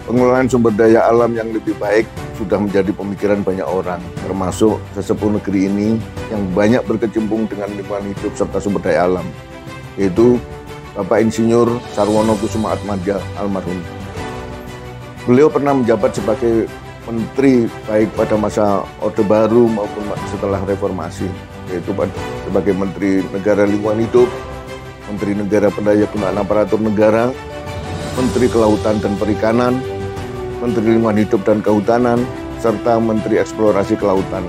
Pengelolaan sumber daya alam yang lebih baik sudah menjadi pemikiran banyak orang, termasuk sesepuh negeri ini yang banyak berkecimpung dengan lingkungan hidup serta sumber daya alam, yaitu Bapak Insinyur Sarwono Kusuma Atmadja almarhum. Beliau pernah menjabat sebagai menteri baik pada masa Orde Baru maupun setelah reformasi, yaitu sebagai Menteri Negara Lingkungan Hidup, Menteri Negara Pendayagunaan Aparatur Negara, Menteri Kelautan dan Perikanan, Menteri Lingkungan Hidup dan Kehutanan, serta Menteri Eksplorasi Kelautan.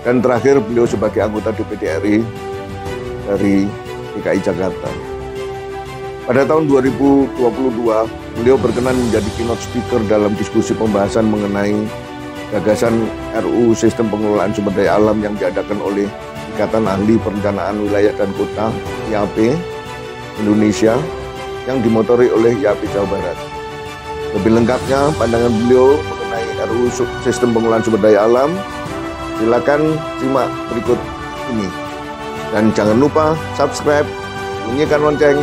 Dan terakhir beliau sebagai anggota DPD RI dari DKI Jakarta. Pada tahun 2022, beliau berkenan menjadi keynote speaker dalam diskusi pembahasan mengenai gagasan RUU Sistem Pengelolaan Sumber Daya Alam yang diadakan oleh Ikatan Ahli Perencanaan Wilayah dan Kota IAP Indonesia yang dimotori oleh IAP Jawa Barat. Lebih lengkapnya pandangan beliau mengenai RUU Sistem Pengelolaan Sumber Daya Alam, silakan simak berikut ini. Dan jangan lupa subscribe, bunyikan lonceng,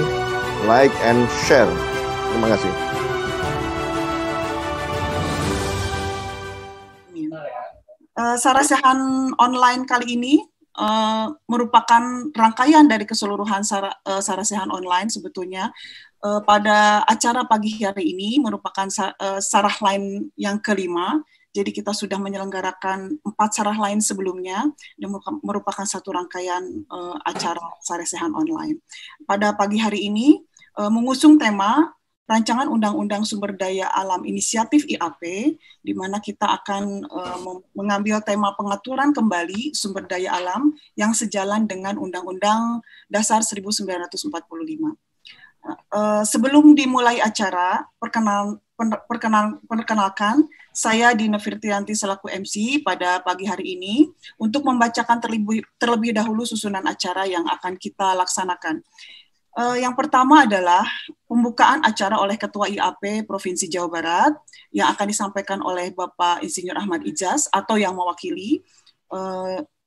like and share. Terima kasih. Sarasehan online kali ini merupakan rangkaian dari keseluruhan Sarasehan online sebetulnya. Pada acara pagi hari ini merupakan sarah lain yang kelima. Jadi kita sudah menyelenggarakan 4 sarah lain sebelumnya dan merupakan satu rangkaian acara Sarasehan online. Pada pagi hari ini mengusung tema Rancangan Undang-Undang Sumber Daya Alam Inisiatif IAP, di mana kita akan mengambil tema pengaturan kembali sumber daya alam yang sejalan dengan Undang-Undang Dasar 1945. Sebelum dimulai acara, perkenalkan, saya Dina Firtianti selaku MC pada pagi hari ini untuk membacakan terlebih dahulu susunan acara yang akan kita laksanakan. Yang pertama adalah pembukaan acara oleh Ketua IAP Provinsi Jawa Barat yang akan disampaikan oleh Bapak Insinyur Ahmad Ijaz atau yang mewakili.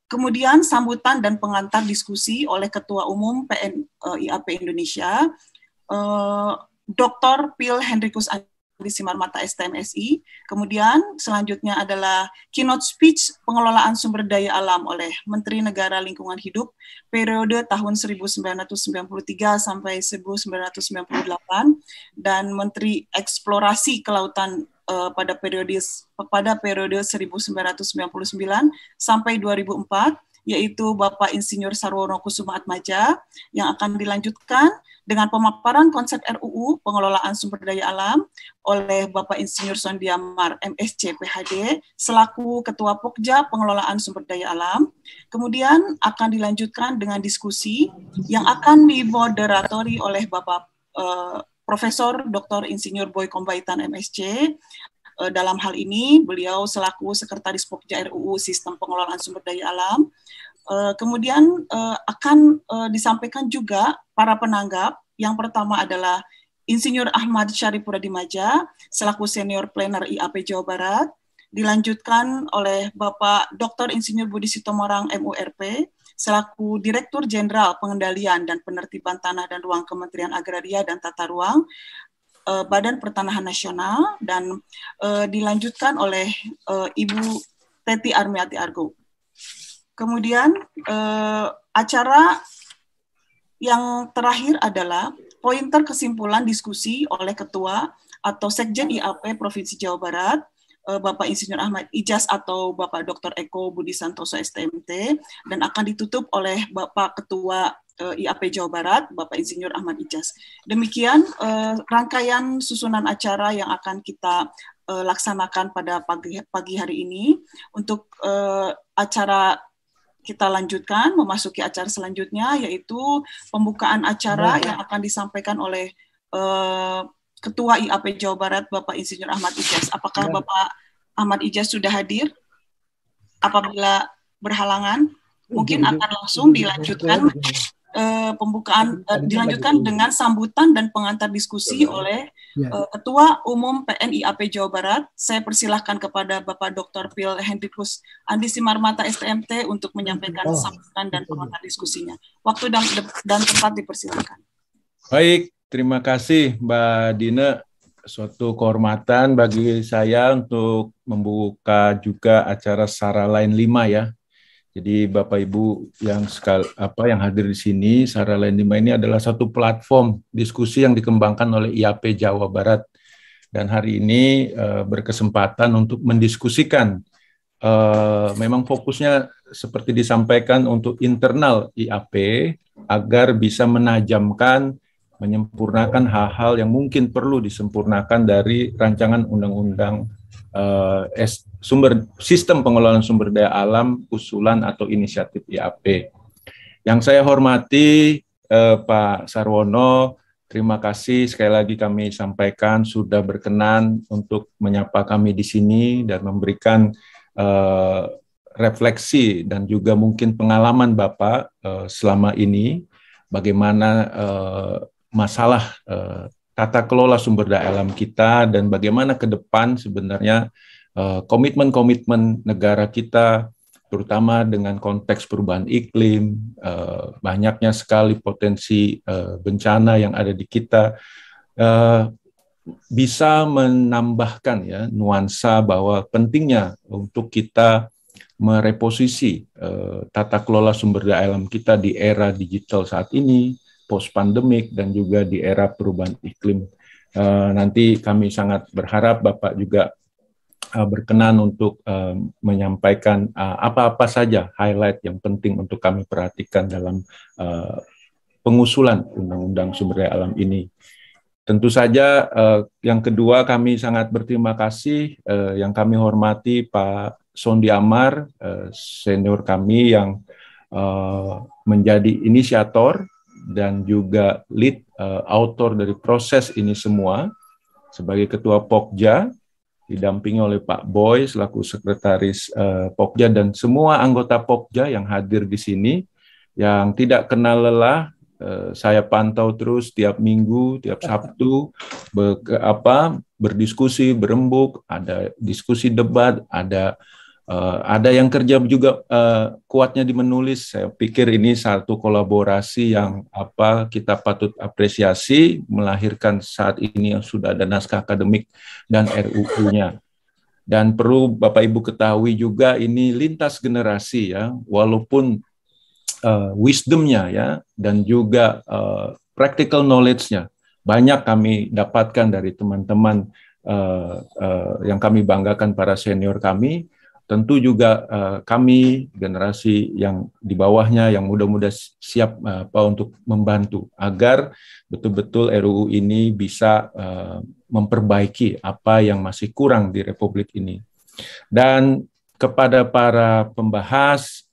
Kemudian sambutan dan pengantar diskusi oleh Ketua Umum IAP Indonesia, Dr. Pil Hendrikus Andi Simarmata STMSI. Kemudian selanjutnya adalah keynote speech pengelolaan sumber daya alam oleh Menteri Negara Lingkungan Hidup periode tahun 1993 sampai 1998 dan Menteri Eksplorasi Kelautan pada periode 1999 sampai 2004, yaitu Bapak Insinyur Sarwono Kusuma Atmadja, yang akan dilanjutkan dengan pemaparan konsep RUU Pengelolaan Sumber Daya Alam oleh Bapak Insinyur Sondiamar MSc PhD selaku Ketua Pokja Pengelolaan Sumber Daya Alam. Kemudian akan dilanjutkan dengan diskusi yang akan dimoderatori oleh Bapak Profesor Dr. Insinyur Boy Kombaitan MSc. Dalam hal ini, beliau selaku Sekretaris Pokja RUU Sistem Pengelolaan Sumber Daya Alam. Kemudian akan disampaikan juga para penanggap. Yang pertama adalah Insinyur Ahmad Syarifudin Dimaja, selaku Senior Planner IAP Jawa Barat. Dilanjutkan oleh Bapak Dr. Insinyur Budi Sitomorang MURP, selaku Direktur Jenderal Pengendalian dan Penertiban Tanah dan Ruang Kementerian Agraria dan Tata Ruang, Badan Pertanahan Nasional, dan dilanjutkan oleh Ibu Teti Armiati Argo. Kemudian acara yang terakhir adalah pointer kesimpulan diskusi oleh Ketua atau Sekjen IAP Provinsi Jawa Barat, Bapak Insinyur Ahmad Ijaz atau Bapak Dr. Eko Budi Santoso STMT, dan akan ditutup oleh Bapak Ketua IAP Jawa Barat, Bapak Insinyur Ahmad Ijaz. Demikian rangkaian susunan acara yang akan kita laksanakan pada pagi hari ini. Untuk acara kita lanjutkan, memasuki acara selanjutnya, yaitu pembukaan acara yang akan disampaikan oleh Ketua IAP Jawa Barat, Bapak Insinyur Ahmad Ijaz. Apakah Bapak Ahmad Ijaz sudah hadir? Apabila berhalangan, mungkin akan langsung dilanjutkan pembukaan, dilanjutkan dengan sambutan dan pengantar diskusi oleh Ketua Umum PNIAP Jawa Barat. Saya persilahkan kepada Bapak Dr. Pil Hendrikus Andi Simarmata STMT untuk menyampaikan sambutan dan pengantar diskusinya. Waktu dan tempat dipersilakan. Baik, terima kasih Mbak Dina. suatu kehormatan bagi saya untuk membuka juga acara Sara Line 5 ya. Jadi Bapak Ibu yang hadir di sini, Sara Line 5 ini adalah satu platform diskusi yang dikembangkan oleh IAP Jawa Barat. Dan hari ini berkesempatan untuk mendiskusikan, memang fokusnya seperti disampaikan untuk internal IAP, agar bisa menajamkan, menyempurnakan hal-hal yang mungkin perlu disempurnakan dari rancangan undang-undang sistem pengelolaan sumber daya alam usulan atau inisiatif IAP. Yang saya hormati Pak Sarwono, terima kasih sekali lagi kami sampaikan sudah berkenan untuk menyapa kami di sini dan memberikan refleksi dan juga mungkin pengalaman Bapak selama ini, bagaimana masalah tata kelola sumber daya alam kita dan bagaimana ke depan sebenarnya komitmen-komitmen negara kita, terutama dengan konteks perubahan iklim, banyaknya sekali potensi bencana yang ada di kita, bisa menambahkan ya nuansa bahwa pentingnya untuk kita mereposisi tata kelola sumber daya alam kita di era digital saat ini, post-pandemik, dan juga di era perubahan iklim. Nanti kami sangat berharap Bapak juga berkenan untuk menyampaikan apa-apa saja highlight yang penting untuk kami perhatikan dalam pengusulan Undang-Undang Sumber Daya Alam ini. Tentu saja yang kedua, kami sangat berterima kasih yang kami hormati Pak Sondi Amar, senior kami yang menjadi inisiator dan juga lead author dari proses ini semua sebagai Ketua Pokja, didampingi oleh Pak Boy selaku Sekretaris Pokja dan semua anggota Pokja yang hadir di sini yang tidak kenal lelah. Saya pantau terus tiap minggu, tiap Sabtu, berdiskusi, berembuk, ada diskusi debat, ada yang kerja juga kuatnya di menulis. Saya pikir ini satu kolaborasi yang kita patut apresiasi, melahirkan saat ini yang sudah ada naskah akademik dan RUU-nya. Dan perlu Bapak Ibu ketahui juga ini lintas generasi ya, walaupun wisdom-nya ya dan juga practical knowledge-nya banyak kami dapatkan dari teman-teman yang kami banggakan, para senior kami. Tentu juga kami generasi yang di bawahnya yang mudah-mudah siap untuk membantu agar betul-betul RUU ini bisa memperbaiki apa yang masih kurang di Republik ini. Dan kepada para pembahas,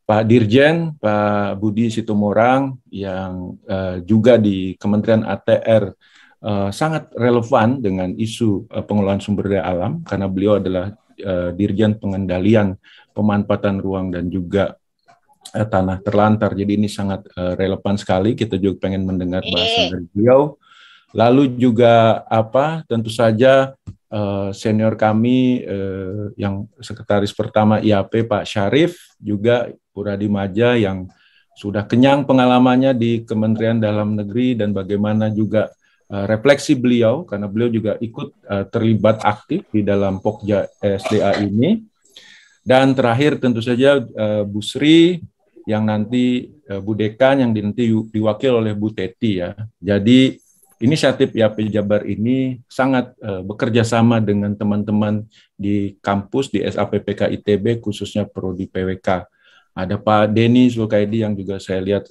Pak Dirjen, Pak Budi Situmorang yang juga di Kementerian ATR sangat relevan dengan isu pengelolaan sumber daya alam karena beliau adalah Dirjen Pengendalian Pemanfaatan Ruang dan juga Tanah Terlantar. Jadi ini sangat relevan sekali. Kita juga pengen mendengar bahasa dari beliau. Lalu juga tentu saja senior kami yang sekretaris pertama IAP Pak Syarif, juga Puradi Maja yang sudah kenyang pengalamannya di Kementerian Dalam Negeri dan bagaimana juga refleksi beliau karena beliau juga ikut terlibat aktif di dalam Pokja SDA ini. Dan terakhir tentu saja Bu Sri yang nanti Bu Dekan yang nanti diwakil oleh Bu Teti ya. Jadi inisiatif IAP Jabar ini sangat bekerja sama dengan teman-teman di kampus di SAPPK ITB khususnya Prodi PWK. Ada Pak Denny Zulkaidi yang juga saya lihat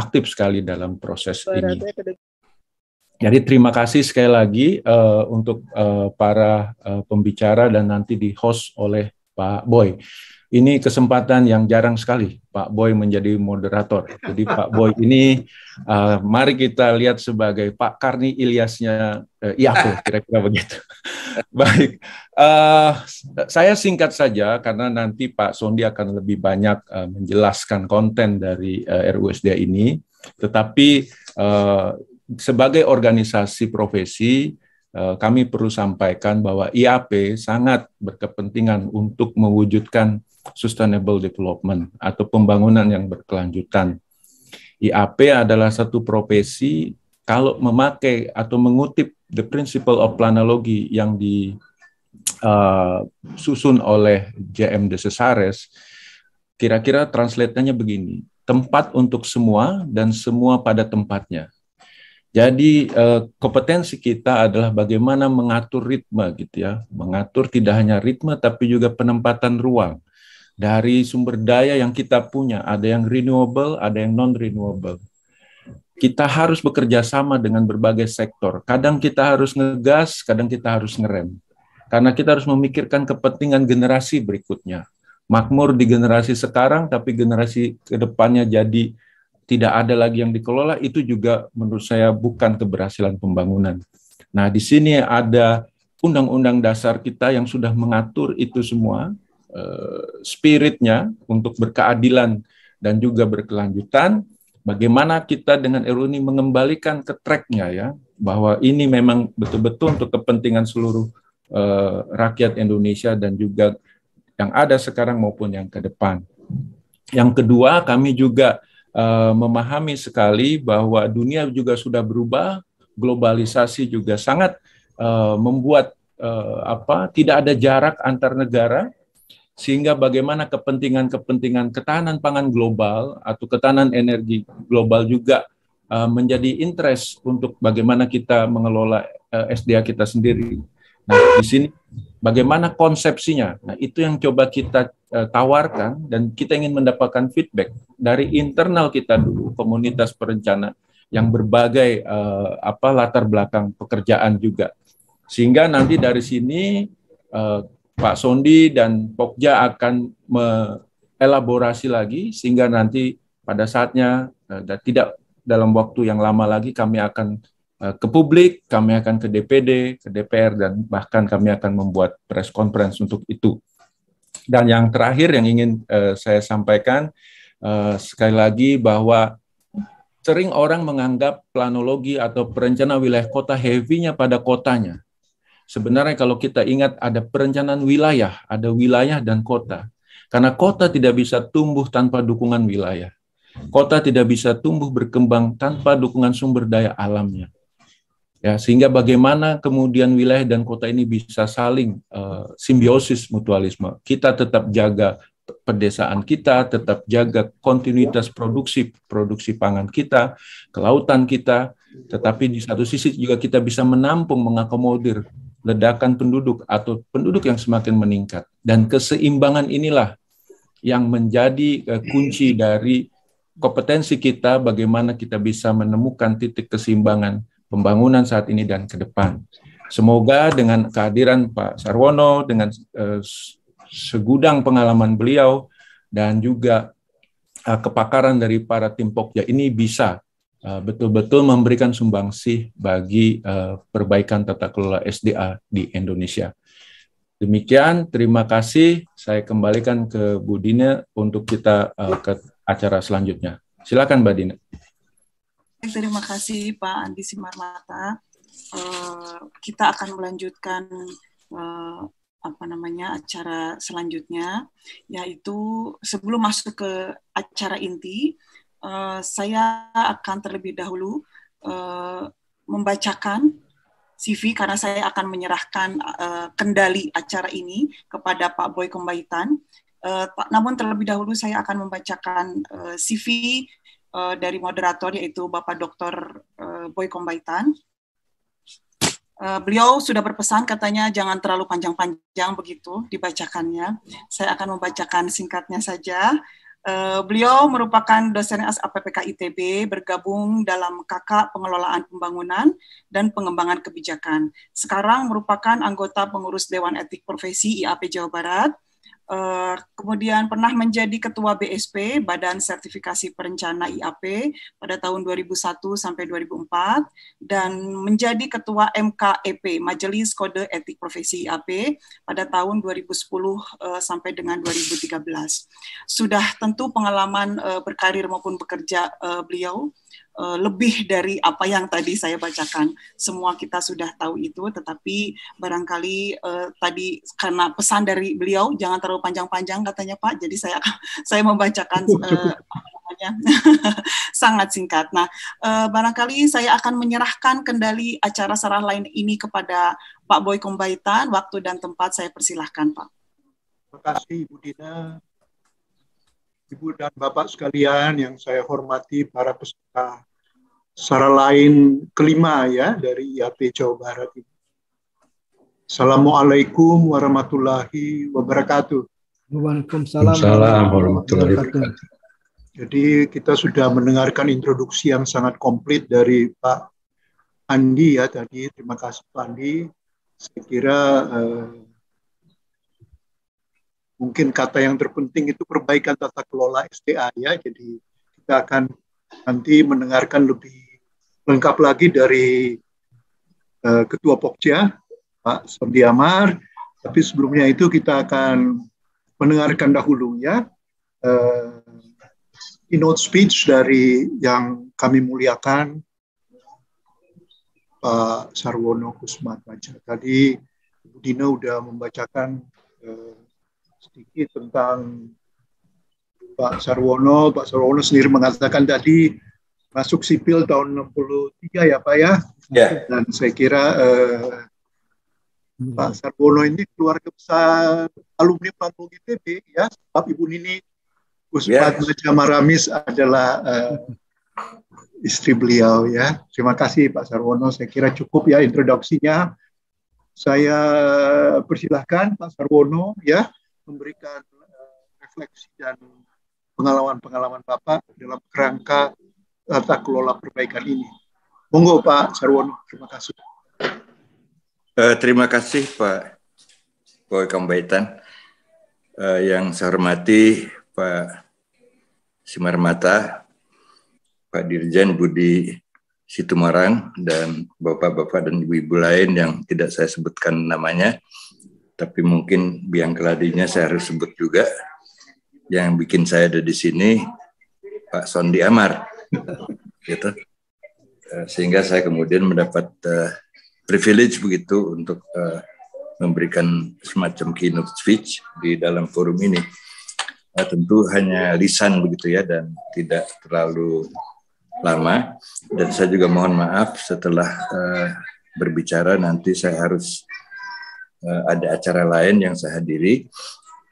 aktif sekali dalam proses ini. Jadi terima kasih sekali lagi untuk para pembicara dan nanti di-host oleh Pak Boy. Ini kesempatan yang jarang sekali Pak Boy menjadi moderator. Jadi Pak Boy ini mari kita lihat sebagai Pak Karni Ilyasnya IAP, kira-kira begitu. Baik, saya singkat saja karena nanti Pak Sondi akan lebih banyak menjelaskan konten dari RUSD ini. Tetapi sebagai organisasi profesi, kami perlu sampaikan bahwa IAP sangat berkepentingan untuk mewujudkan sustainable development atau pembangunan yang berkelanjutan. IAP adalah satu profesi kalau memakai atau mengutip the principle of planology yang disusun oleh J.M. de Cesares, kira-kira translate-nya begini, tempat untuk semua dan semua pada tempatnya. Jadi kompetensi kita adalah bagaimana mengatur ritme gitu ya, mengatur tidak hanya ritme tapi juga penempatan ruang dari sumber daya yang kita punya, ada yang renewable, ada yang non-renewable. Kita harus bekerja sama dengan berbagai sektor. Kadang kita harus ngegas, kadang kita harus ngerem. Karena kita harus memikirkan kepentingan generasi berikutnya. Makmur di generasi sekarang, tapi generasi ke depannya jadi tidak ada lagi yang dikelola, itu juga menurut saya bukan keberhasilan pembangunan. Nah, di sini ada undang-undang dasar kita yang sudah mengatur itu semua, spiritnya untuk berkeadilan dan juga berkelanjutan. Bagaimana kita dengan RUU ini mengembalikan ke track-nya ya, bahwa ini memang betul-betul untuk kepentingan seluruh rakyat Indonesia dan juga yang ada sekarang maupun yang ke depan. Yang kedua, kami juga memahami sekali bahwa dunia juga sudah berubah, globalisasi juga sangat membuat tidak ada jarak antar negara, sehingga bagaimana kepentingan ketahanan pangan global atau ketahanan energi global juga menjadi interest untuk bagaimana kita mengelola SDA kita sendiri. Nah, di sini bagaimana konsepsinya? Nah, itu yang coba kita tawarkan dan kita ingin mendapatkan feedback dari internal kita dulu, komunitas perencana yang berbagai latar belakang pekerjaan juga. Sehingga nanti dari sini Pak Sondi dan Pokja akan mengelaborasi lagi sehingga nanti pada saatnya tidak dalam waktu yang lama lagi kami akan ke publik, kami akan ke DPD, ke DPR, dan bahkan kami akan membuat press conference untuk itu. Dan yang terakhir yang ingin saya sampaikan sekali lagi bahwa sering orang menganggap planologi atau perencanaan wilayah kota heavy-nya pada kotanya. Sebenarnya kalau kita ingat ada perencanaan wilayah, ada wilayah dan kota. Karena kota tidak bisa tumbuh tanpa dukungan wilayah. Kota tidak bisa tumbuh berkembang tanpa dukungan sumber daya alamnya. Ya, sehingga bagaimana kemudian wilayah dan kota ini bisa saling simbiosis mutualisme. Kita tetap jaga pedesaan kita, tetap jaga kontinuitas produksi pangan kita, kelautan kita, tetapi di satu sisi juga kita bisa menampung, mengakomodir ledakan penduduk atau penduduk yang semakin meningkat. Dan keseimbangan inilah yang menjadi kunci dari kompetensi kita, bagaimana kita bisa menemukan titik keseimbangan pembangunan saat ini dan ke depan. Semoga dengan kehadiran Pak Sarwono, dengan segudang pengalaman beliau, dan juga kepakaran dari para tim Pokja ini bisa betul-betul memberikan sumbangsih bagi perbaikan tata kelola SDA di Indonesia. Demikian, terima kasih. Saya kembalikan ke Bu Dina untuk kita ke acara selanjutnya. Silakan Mbak Dina. Terima kasih Pak Andi Simarmata. Kita akan melanjutkan acara selanjutnya, yaitu sebelum masuk ke acara inti, saya akan terlebih dahulu membacakan CV karena saya akan menyerahkan kendali acara ini kepada Pak Boy Kombaitan. Namun terlebih dahulu saya akan membacakan CV dari moderator, yaitu Bapak Dr. Boy Kombaitan. Beliau sudah berpesan, katanya jangan terlalu panjang-panjang begitu dibacakannya. Saya akan membacakan singkatnya saja. Beliau merupakan dosen SAPPK ITB, bergabung dalam KK Pengelolaan Pembangunan dan Pengembangan Kebijakan. Sekarang merupakan anggota pengurus Dewan Etik Profesi IAP Jawa Barat. Kemudian pernah menjadi Ketua BSP, Badan Sertifikasi Perencana IAP, pada tahun 2001 sampai 2004, dan menjadi Ketua MKEP, Majelis Kode Etik Profesi IAP, pada tahun 2010 sampai dengan 2013. Sudah tentu pengalaman berkarir maupun bekerja beliau lebih dari apa yang tadi saya bacakan. Semua kita sudah tahu itu, tetapi barangkali tadi karena pesan dari beliau jangan terlalu panjang-panjang katanya Pak, jadi saya membacakan pertanyaannya. Sangat singkat. Nah, barangkali saya akan menyerahkan kendali acara sarah lain ini kepada Pak Boy Kombaitan. Waktu dan tempat saya persilahkan, Pak. Terima kasih, Ibu Dina. Ibu dan Bapak sekalian yang saya hormati, para peserta sarah lain kelima ya dari IAP Jawa Barat ini. Assalamualaikum warahmatullahi wabarakatuh. Waalaikumsalam warahmatullahi wabarakatuh. Jadi kita sudah mendengarkan introduksi yang sangat komplit dari Pak Andi ya tadi. Terima kasih Pak Andi. Saya kira mungkin kata yang terpenting itu perbaikan tata kelola SDA ya. Jadi kita akan nanti mendengarkan lebih lengkap lagi dari Ketua Pokja Pak Sondi Amar. Tapi sebelumnya itu kita akan mendengarkan dahulu ya keynote speech dari yang kami muliakan Pak Sarwono Kussumatmadja. Tadi Ibu Dina sudah membacakan sedikit tentang Pak Sarwono. Pak Sarwono sendiri mengatakan tadi masuk sipil tahun 63 ya Pak ya. Ya. Dan saya kira Pak Sarwono ini keluarga besar alumni Pelampung ITB ya. Sebab Ibu Nini Kussumatmadja Maramis adalah istri beliau ya. Terima kasih Pak Sarwono. Saya kira cukup ya introduksinya. Saya persilahkan Pak Sarwono ya memberikan refleksi dan pengalaman-pengalaman Bapak dalam kerangka tata kelola perbaikan ini. Monggo Pak Sarwono. Terima kasih. Terima kasih Pak Boy Kombaitan. Yang saya hormati Pak Simarmata, Pak Dirjen Budi Situmarang, dan bapak-bapak dan ibu-ibu lain yang tidak saya sebutkan namanya, tapi mungkin biang keladinya saya harus sebut juga. Yang bikin saya ada di sini Pak Sondi Amar, gitu. Sehingga saya kemudian mendapat privilege begitu untuk memberikan semacam keynote speech di dalam forum ini. Tentu hanya lisan begitu ya dan tidak terlalu lama, dan saya juga mohon maaf setelah berbicara nanti saya harus ada acara lain yang saya hadiri,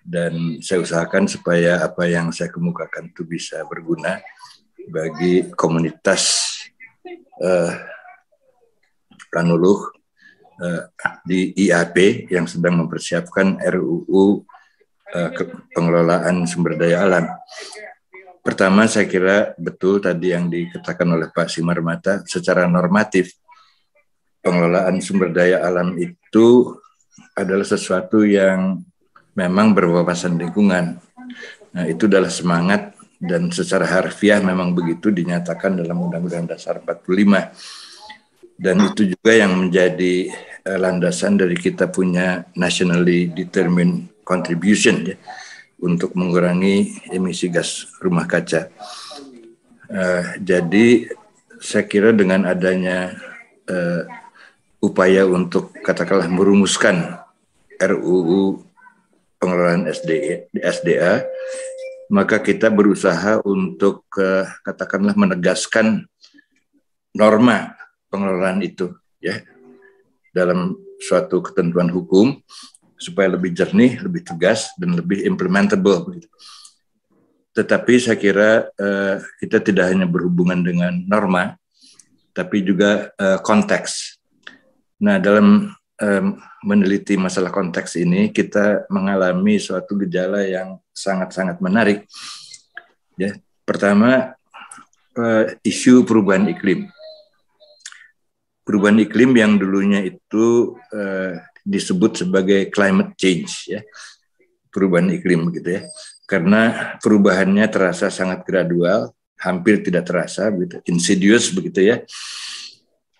dan saya usahakan supaya apa yang saya kemukakan itu bisa berguna bagi komunitas Kanuluh di IAP yang sedang mempersiapkan RUU pengelolaan sumber daya alam. Pertama, saya kira betul tadi yang dikatakan oleh Pak Simarmata, secara normatif pengelolaan sumber daya alam itu adalah sesuatu yang memang berwawasan lingkungan. Nah, itu adalah semangat dan secara harfiah memang begitu dinyatakan dalam Undang-Undang Dasar 45. Dan itu juga yang menjadi landasan dari kita punya nationally determined contribution ya, untuk mengurangi emisi gas rumah kaca. Jadi saya kira dengan adanya upaya untuk katakanlah merumuskan RUU pengelolaan SDA, maka kita berusaha untuk katakanlah menegaskan norma pengelolaan itu ya dalam suatu ketentuan hukum supaya lebih jernih, lebih tegas, dan lebih implementable. Tetapi saya kira kita tidak hanya berhubungan dengan norma, tapi juga konteks. Nah, dalam meneliti masalah konteks ini, kita mengalami suatu gejala yang sangat-sangat menarik. Ya, pertama, isu perubahan iklim. Perubahan iklim yang dulunya itu disebut sebagai climate change, ya, perubahan iklim gitu ya, karena perubahannya terasa sangat gradual, hampir tidak terasa, begitu, insidious begitu ya.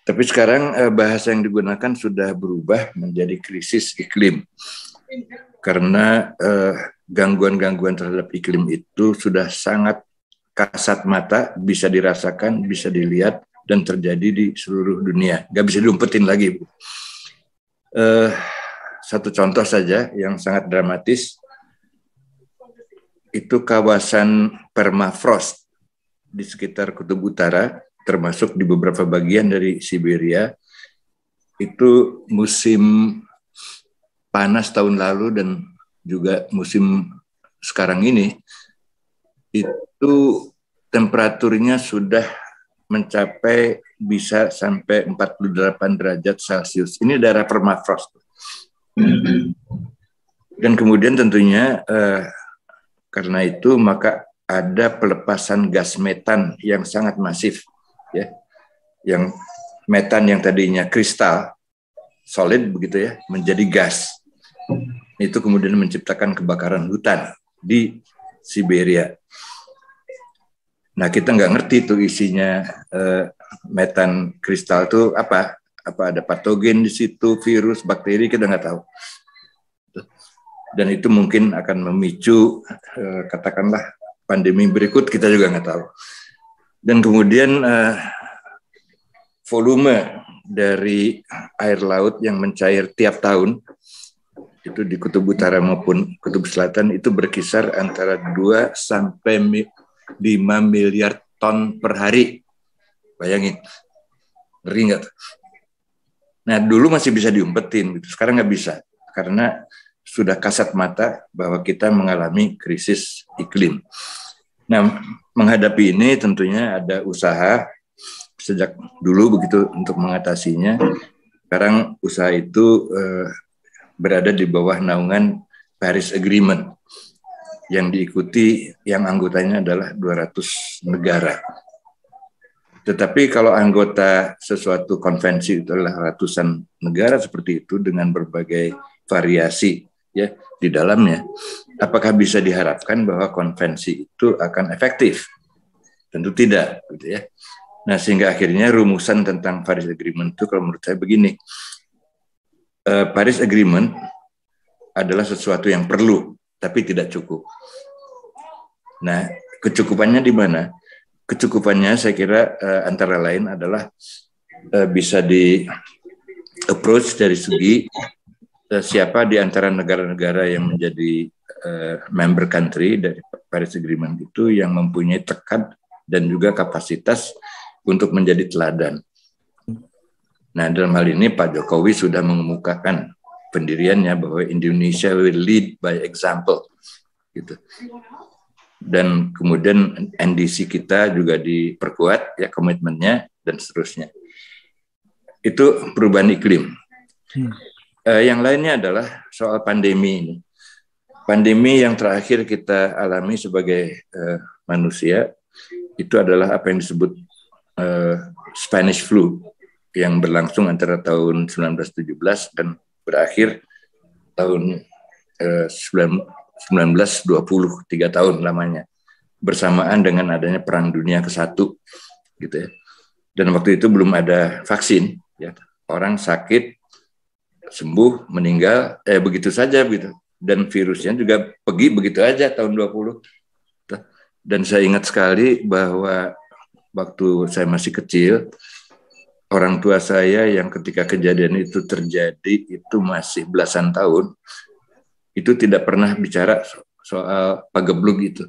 Tapi sekarang bahasa yang digunakan sudah berubah menjadi krisis iklim, karena gangguan-gangguan terhadap iklim itu sudah sangat kasat mata, bisa dirasakan, bisa dilihat, dan terjadi di seluruh dunia, nggak bisa diumpetin lagi. Satu contoh saja yang sangat dramatis, itu kawasan permafrost di sekitar Kutub Utara, termasuk di beberapa bagian dari Siberia, itu musim panas tahun lalu dan juga musim sekarang ini, itu temperaturnya sudah mencapai bisa sampai 48 derajat Celcius. Ini daerah permafrost. Dan kemudian tentunya karena itu maka ada pelepasan gas metan yang sangat masif, ya, yang metan yang tadinya kristal solid begitu ya menjadi gas. Itu kemudian menciptakan kebakaran hutan di Siberia. Nah, kita nggak ngerti tuh isinya metan kristal itu apa ada patogen di situ, virus, bakteri, kita nggak tahu. Dan itu mungkin akan memicu katakanlah pandemi berikut, kita juga nggak tahu. Dan kemudian volume dari air laut yang mencair tiap tahun itu di Kutub Utara maupun Kutub Selatan itu berkisar antara 2 sampai 5 miliar ton per hari. Bayangin, ngeri nggak? Nah, dulu masih bisa diumpetin, gitu. Sekarang nggak bisa, karena sudah kasat mata bahwa kita mengalami krisis iklim. Nah, menghadapi ini tentunya ada usaha sejak dulu begitu untuk mengatasinya. Sekarang usaha itu berada di bawah naungan Paris Agreement yang diikuti, yang anggotanya adalah 200 negara. Tetapi kalau anggota sesuatu konvensi itu adalah ratusan negara seperti itu dengan berbagai variasi ya di dalamnya, apakah bisa diharapkan bahwa konvensi itu akan efektif? Tentu tidak, gitu ya. Nah, sehingga akhirnya rumusan tentang Paris Agreement itu kalau menurut saya begini, Paris Agreement adalah sesuatu yang perlu, tapi tidak cukup. Nah, kecukupannya di mana? Kecukupannya saya kira antara lain adalah bisa di approach dari segi siapa di antara negara-negara yang menjadi member country dari Paris Agreement itu yang mempunyai tekad dan juga kapasitas untuk menjadi teladan. Nah, dalam hal ini Pak Jokowi sudah mengemukakan pendiriannya bahwa Indonesia will lead by example, gitu. Dan kemudian NDC kita juga diperkuat ya komitmennya dan seterusnya. Itu perubahan iklim. Yang lainnya adalah soal pandemi ini. Pandemi yang terakhir kita alami sebagai manusia itu adalah apa yang disebut Spanish flu yang berlangsung antara tahun 1917 dan berakhir tahun 1920, 3 tahun lamanya, bersamaan dengan adanya Perang Dunia ke-1, gitu ya. Dan waktu itu belum ada vaksin, ya. Orang sakit, sembuh, meninggal, begitu saja, gitu. Dan virusnya juga pergi begitu aja tahun 20. Dan saya ingat sekali bahwa waktu saya masih kecil, orang tua saya yang ketika kejadian itu terjadi itu masih belasan tahun, itu tidak pernah bicara soal pageblug itu.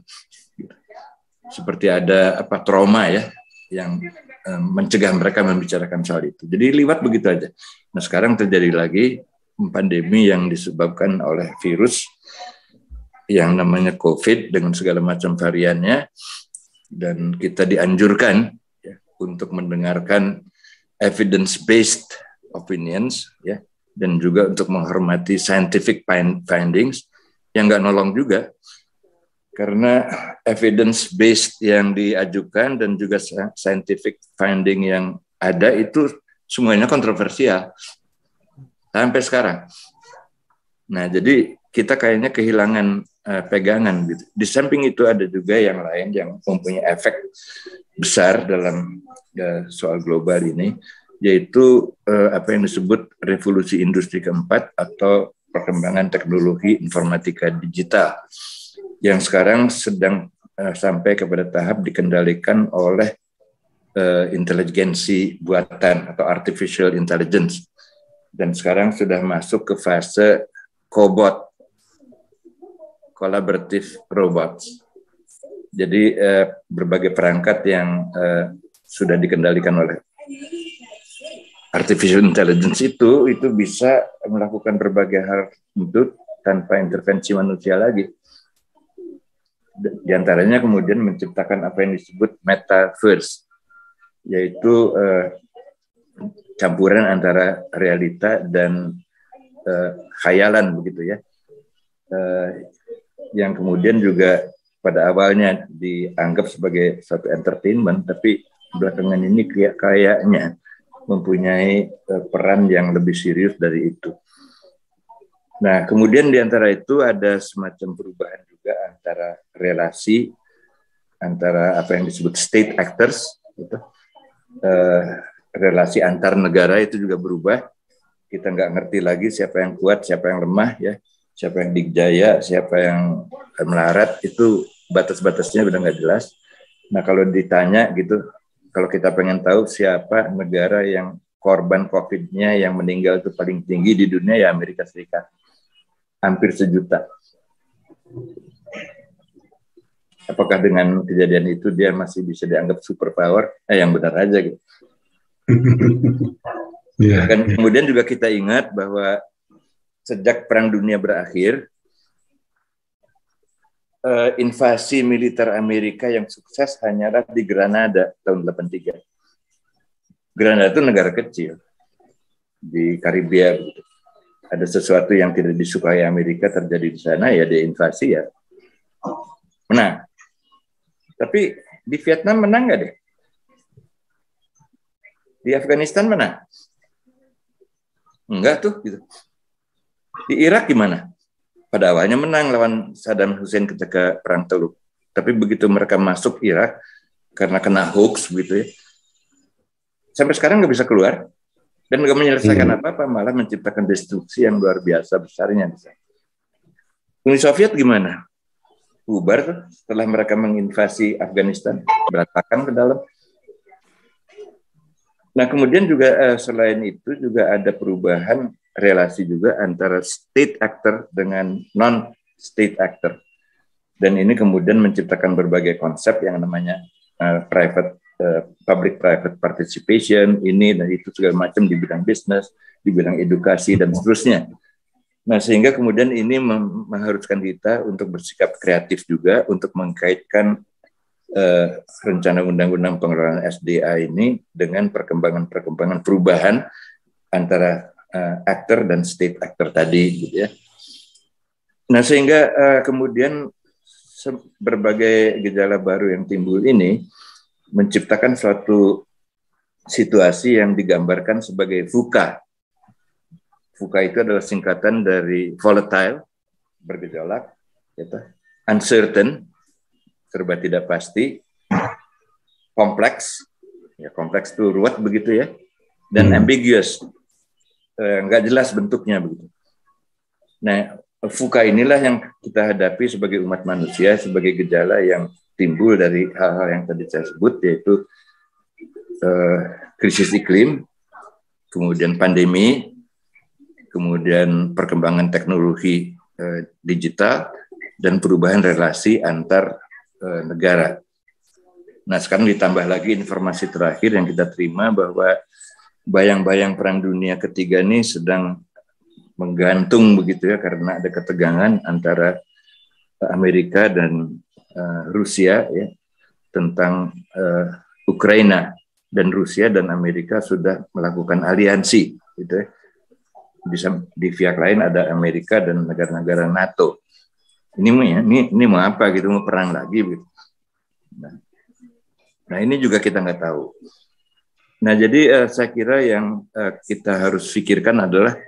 Seperti ada trauma ya yang mencegah mereka membicarakan soal itu. Jadi liwat begitu aja. Nah, sekarang terjadi lagi pandemi yang disebabkan oleh virus yang namanya COVID dengan segala macam variannya, dan kita dianjurkan ya, untuk mendengarkan evidence-based opinions ya, dan juga untuk menghormati scientific findings yang nggak nolong juga, karena evidence-based yang diajukan dan juga scientific finding yang ada itu semuanya kontroversial sampai sekarang. Nah, jadi kita kayaknya kehilangan pegangan gitu. Di samping itu ada juga yang lain yang mempunyai efek besar dalam soal global ini, yaitu apa yang disebut revolusi industri keempat atau perkembangan teknologi informatika digital yang sekarang sedang sampai kepada tahap dikendalikan oleh intelijensi buatan atau artificial intelligence, dan sekarang sudah masuk ke fase cobot, collaborative robots. Jadi berbagai perangkat yang sudah dikendalikan oleh artificial intelligence itu bisa melakukan berbagai hal itu tanpa intervensi manusia lagi. Di antaranya kemudian menciptakan apa yang disebut metaverse, yaitu campuran antara realita dan khayalan begitu ya, yang kemudian juga pada awalnya dianggap sebagai satu entertainment, tapi belakangan ini kayaknya mempunyai peran yang lebih serius dari itu. Nah, kemudian di antara itu ada semacam perubahan juga antara relasi antara apa yang disebut state actors, gitu. Relasi antar negara itu juga berubah. Kita nggak ngerti lagi siapa yang kuat, siapa yang lemah, ya, siapa yang dikjaya, siapa yang melarat, itu batas-batasnya udah nggak jelas. Nah, kalau ditanya gitu, kalau kita pengen tahu siapa negara yang korban COVID-nya yang meninggal itu paling tinggi di dunia, ya Amerika Serikat. Hampir 1 juta. Apakah dengan kejadian itu dia masih bisa dianggap superpower? Yang benar aja gitu. Dan kemudian juga kita ingat bahwa sejak Perang Dunia berakhir, invasi militer Amerika yang sukses hanyalah di Granada tahun 83. Granada itu negara kecil di Karibia begitu. Ada sesuatu yang tidak disukai Amerika terjadi di sana, ya dia invasi, ya menang. Tapi di Vietnam menang nggak deh? Di Afghanistan menang? Enggak tuh gitu. Di Irak gimana? Pada awalnya menang lawan Saddam Hussein ketika Perang Teluk. Tapi begitu mereka masuk Irak, karena kena hoax gitu ya, sampai sekarang nggak bisa keluar. Dan nggak menyelesaikan apa-apa, malah menciptakan destruksi yang luar biasa besarnya. Uni Soviet gimana? Bubar tuh setelah mereka menginvasi Afghanistan, berantakan ke dalam. Nah, kemudian juga selain itu juga ada perubahan relasi juga antara state actor dengan non-state actor. Dan ini kemudian menciptakan berbagai konsep yang namanya public-private participation, ini dan itu segala macam di bidang bisnis, di bidang edukasi, dan seterusnya. Nah, sehingga kemudian ini mengharuskan kita untuk bersikap kreatif juga untuk mengkaitkan rencana undang-undang pengelolaan SDA ini dengan perkembangan perubahan antara actor dan state actor tadi, gitu ya. Nah, sehingga kemudian berbagai gejala baru yang timbul ini menciptakan suatu situasi yang digambarkan sebagai VUCA. VUCA itu adalah singkatan dari volatile, bergejolak, gitu, uncertain, serba tidak pasti, kompleks, ya kompleks itu ruwet begitu ya, dan ambiguous, nggak jelas bentuknya begitu. Nah, VUCA inilah yang kita hadapi sebagai umat manusia, sebagai gejala yang timbul dari hal-hal yang tadi saya sebut, yaitu krisis iklim, kemudian pandemi, kemudian perkembangan teknologi digital, dan perubahan relasi antar negara. Nah, sekarang ditambah lagi informasi terakhir yang kita terima bahwa bayang-bayang Perang Dunia Ketiga ini sedang menggantung begitu ya, karena ada ketegangan antara Amerika dan Rusia ya, tentang Ukraina, dan Rusia dan Amerika sudah melakukan aliansi gitu ya. Di pihak lain ada Amerika dan negara-negara NATO. Ini mau apa gitu, mau perang lagi gitu. Nah, ini juga kita nggak tahu. Nah, jadi saya kira yang kita harus pikirkan adalah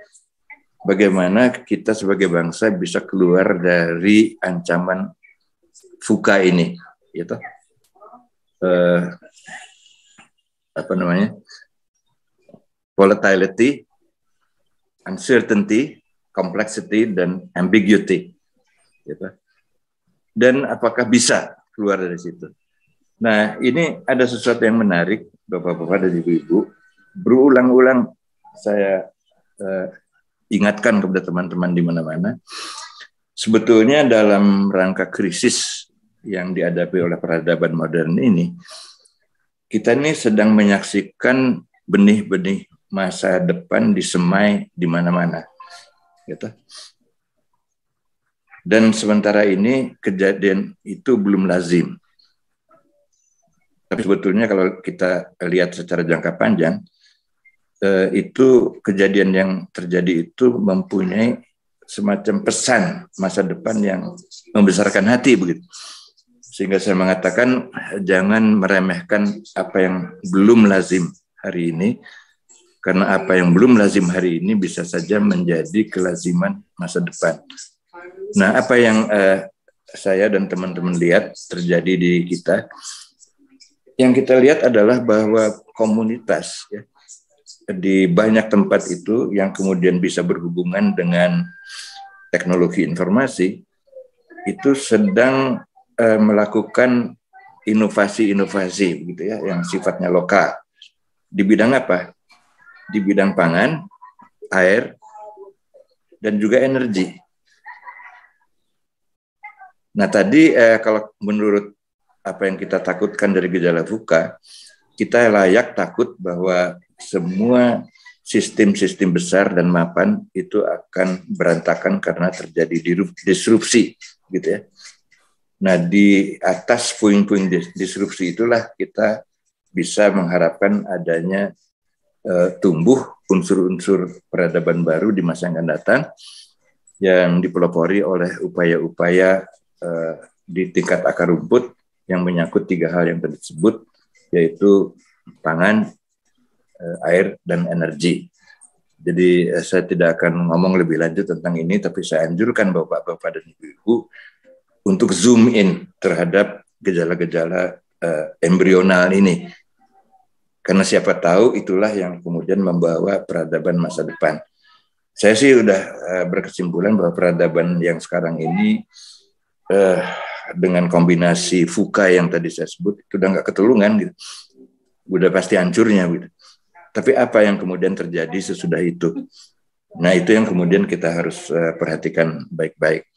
bagaimana kita sebagai bangsa bisa keluar dari ancaman VUCA ini, gitu. Volatility, uncertainty, complexity, dan ambiguity, gitu. Dan apakah bisa keluar dari situ? Nah, ini ada sesuatu yang menarik, Bapak-bapak dan Ibu-ibu. Berulang-ulang saya ingatkan kepada teman-teman di mana-mana. Sebetulnya dalam rangka krisis yang dihadapi oleh peradaban modern ini, kita ini sedang menyaksikan benih-benih masa depan disemai di mana-mana, gitu. Dan sementara ini kejadian itu belum lazim. Tapi sebetulnya kalau kita lihat secara jangka panjang, itu kejadian yang terjadi itu mempunyai semacam pesan masa depan yang membesarkan hati, begitu. Sehingga saya mengatakan jangan meremehkan apa yang belum lazim hari ini, karena apa yang belum lazim hari ini bisa saja menjadi kelaziman masa depan. Nah, apa yang saya dan teman-teman lihat terjadi di kita, yang kita lihat adalah bahwa komunitas ya, di banyak tempat itu yang kemudian bisa berhubungan dengan teknologi informasi, itu sedang melakukan inovasi-inovasi gitu ya, yang sifatnya lokal. Di bidang apa? Di bidang pangan, air, dan juga energi. Nah tadi kalau menurut apa yang kita takutkan dari gejala VUCA, kita layak takut bahwa semua sistem-sistem besar dan mapan itu akan berantakan karena terjadi disrupsi, gitu ya. Nah di atas puing-puing disrupsi itulah kita bisa mengharapkan adanya tumbuh unsur-unsur peradaban baru di masa yang akan datang yang dipelopori oleh upaya-upaya di tingkat akar rumput yang menyangkut 3 hal yang tadi disebut, yaitu pangan, air, dan energi. Jadi saya tidak akan ngomong lebih lanjut tentang ini, tapi saya anjurkan Bapak-Bapak dan Ibu-Ibu untuk zoom in terhadap gejala-gejala embrional ini. Karena siapa tahu itulah yang kemudian membawa peradaban masa depan. Saya sih udah berkesimpulan bahwa peradaban yang sekarang ini dengan kombinasi VUCA yang tadi saya sebut itu udah nggak ketulungan gitu. Udah pasti hancurnya gitu. Tapi apa yang kemudian terjadi sesudah itu? Nah, itu yang kemudian kita harus perhatikan baik-baik.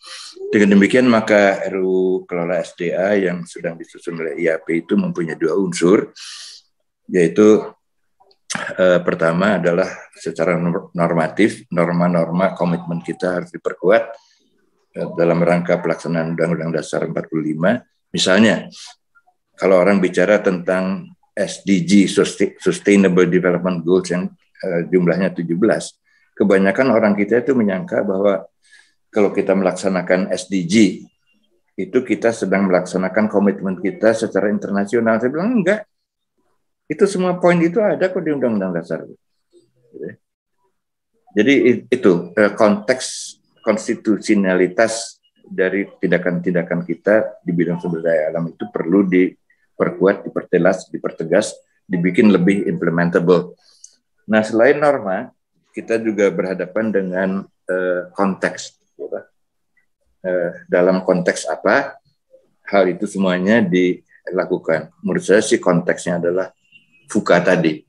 Dengan demikian maka RUU Kelola SDA yang sedang disusun oleh IAP itu mempunyai 2 unsur, yaitu pertama adalah secara normatif, norma-norma komitmen kita harus diperkuat dalam rangka pelaksanaan Undang-Undang Dasar 45. Misalnya, kalau orang bicara tentang SDG, Sustainable Development Goals yang jumlahnya 17, kebanyakan orang kita itu menyangka bahwa kalau kita melaksanakan SDG, itu kita sedang melaksanakan komitmen kita secara internasional. Saya bilang enggak. Itu semua poin itu ada kok di Undang-Undang Dasar. Jadi itu konteks konstitusionalitas dari tindakan-tindakan kita di bidang sumber daya alam itu perlu diperkuat, dipertegas, dipertegas, dibikin lebih implementable. Nah, selain norma, kita juga berhadapan dengan konteks. Dalam konteks apa hal itu semuanya dilakukan? Menurut saya sih konteksnya adalah VUCA tadi.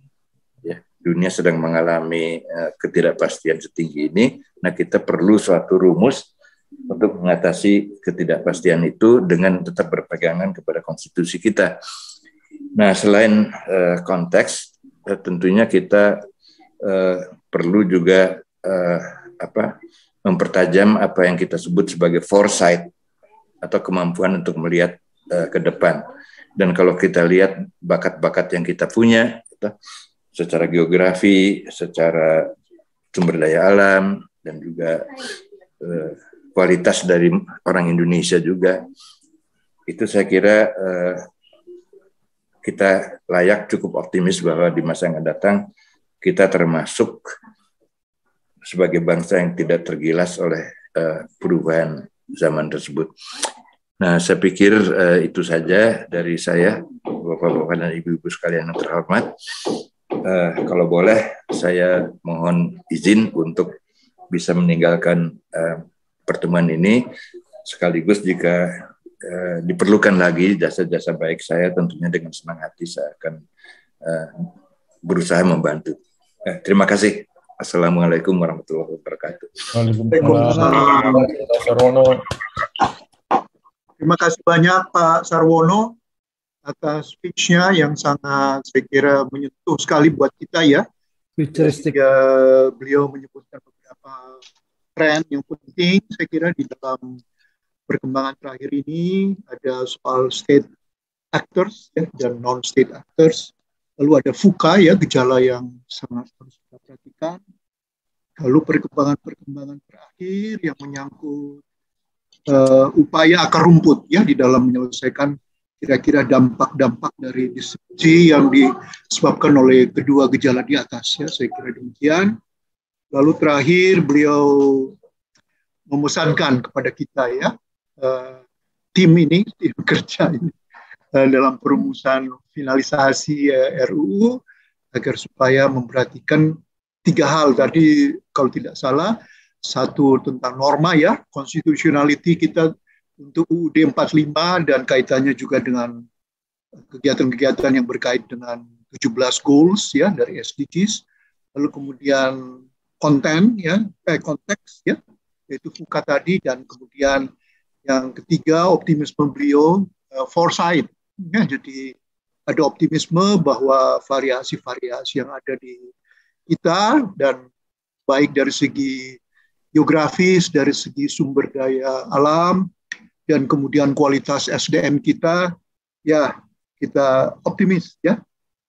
Ya, dunia sedang mengalami ketidakpastian setinggi ini. Nah, kita perlu suatu rumus untuk mengatasi ketidakpastian itu dengan tetap berpegangan kepada konstitusi kita. Nah, selain konteks, tentunya kita perlu juga mempertajam apa yang kita sebut sebagai foresight atau kemampuan untuk melihat ke depan. Dan kalau kita lihat bakat-bakat yang kita punya, secara geografi, secara sumber daya alam, dan juga kualitas dari orang Indonesia juga, itu saya kira kita layak cukup optimis bahwa di masa yang akan datang kita termasuk sebagai bangsa yang tidak tergilas oleh perubahan zaman tersebut. Nah, saya pikir itu saja dari saya, Bapak-Bapak dan Ibu-Ibu sekalian yang terhormat. Kalau boleh, saya mohon izin untuk bisa meninggalkan pertemuan ini, sekaligus jika diperlukan lagi jasa-jasa baik saya, tentunya dengan senang hati saya akan berusaha membantu. Terima kasih. Assalamualaikum warahmatullahi wabarakatuh. Waalaikumsalam. Terima kasih banyak Pak Sarwono atas speech-nya yang sangat saya kira menyentuh sekali buat kita ya. Futuristik. Beliau menyebutkan beberapa tren yang penting saya kira di dalam perkembangan terakhir ini, ada soal state actors ya, dan non-state actors. Lalu ada VUCA ya, gejala yang sangat harus kita perhatikan. Lalu perkembangan terakhir yang menyangkut upaya akar rumput ya di dalam menyelesaikan kira-kira dampak-dampak dari disrupsi yang disebabkan oleh kedua gejala di atas ya, saya kira demikian. Lalu terakhir beliau memesankan kepada kita ya, tim kerja ini dalam perumusan finalisasi RUU agar supaya memperhatikan 3 hal tadi kalau tidak salah. Satu tentang norma ya, constitutionality kita untuk UUD 45 dan kaitannya juga dengan kegiatan-kegiatan yang berkait dengan 17 goals ya dari SDGs. Lalu kemudian konten ya, konteks ya, yaitu VUCA tadi, dan kemudian yang ketiga optimisme beliau, foresight ya, jadi ada optimisme bahwa variasi-variasi yang ada di kita dan baik dari segi geografis, dari segi sumber daya alam, dan kemudian kualitas SDM kita, ya kita optimis ya,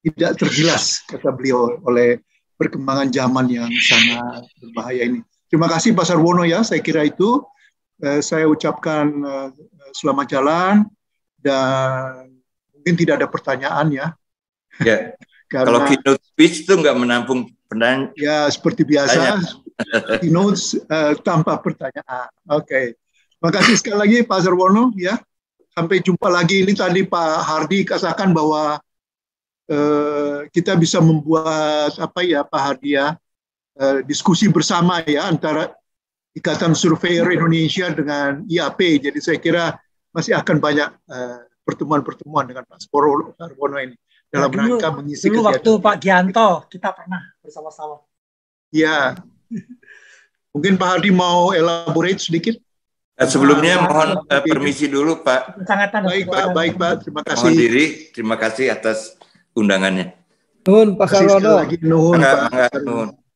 tidak tergilas kata beliau oleh perkembangan zaman yang sangat berbahaya ini. Terima kasih Pak Sarwono ya, saya kira itu. Saya ucapkan selamat jalan dan mungkin tidak ada pertanyaan ya. Ya. Kalau keynote speech itu nggak menampung pertanyaan. Ya seperti biasa. Keynote tanpa pertanyaan. Oke. Terima kasih sekali lagi Pak Sarwono ya. Sampai jumpa lagi. Ini tadi Pak Hardy katakan bahwa kita bisa membuat apa ya Pak Hardy ya, diskusi bersama ya antara Ikatan Surveyor Indonesia dengan IAP. Jadi saya kira masih akan banyak pertemuan-pertemuan dengan Pak Sarwono ini dalam rangka mengisi kegiatan. Dulu waktu Pak Gianto kita pernah bersama-sama. Ya. Mungkin Pak Hardy mau elaborate sedikit? Sebelumnya mohon permisi dulu Pak. Baik Pak, terima kasih. Mohon diri, terima kasih atas undangannya. Nuhun Pak Sarwono. Nuhun Pak.